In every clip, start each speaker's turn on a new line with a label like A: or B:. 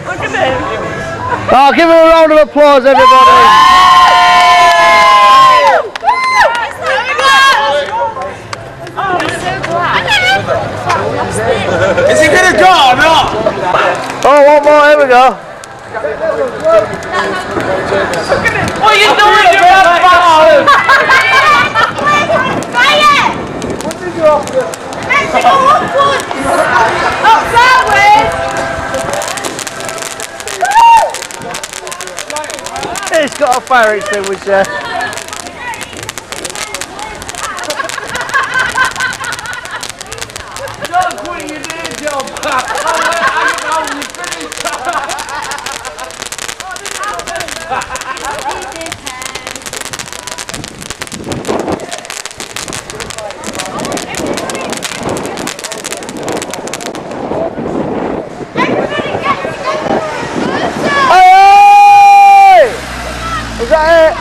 A: Look at him.
B: Oh, give him a round of applause, everybody.
C: Is he going to go or not?
B: Oh, one more, here we go.
A: What are you doing, you bastard?
C: What did you have to?
A: Up sideways!
B: It's got a fire extinguisher.
C: Don't quit your day job. I know you finished.
B: Is that it?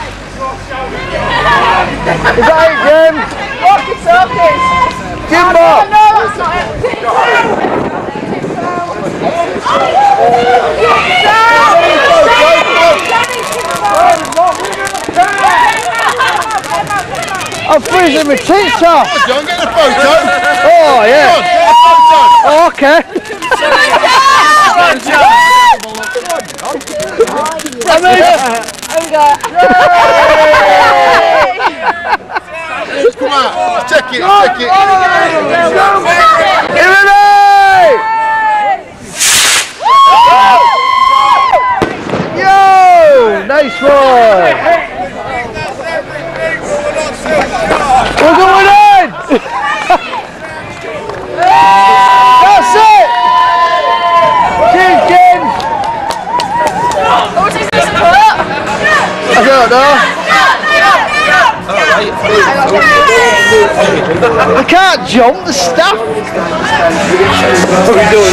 B: Is that it, Jim?
A: Walkie-talkies!
B: Jimbob!
A: No, that's not it.
B: I'm freezing my teeth off!
C: John, get the photo!
B: Oh, yeah!
C: John, get the photo!
B: Oh, okay! I mean,
C: Come on, check it, check it!
B: Give it a! Yo! Nice one! We're going in! That's it! Cheers, Jim!
A: What is this for?
B: I don't know. I can't jump, the staff. What are we doing,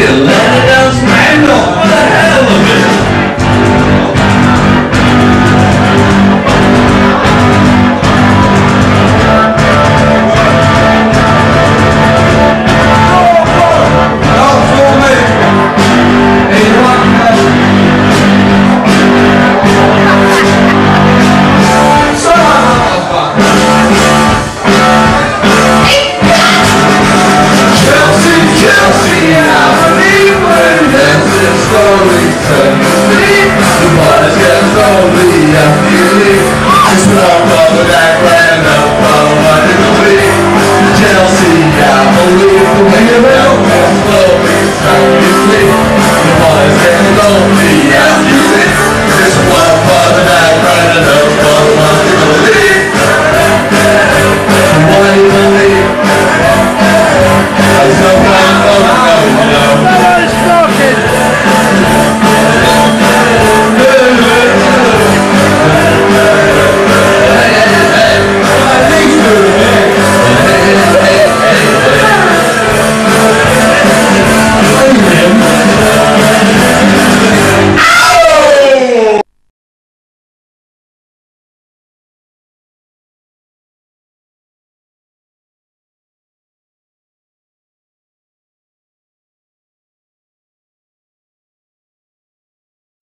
D: Let it down, smack on.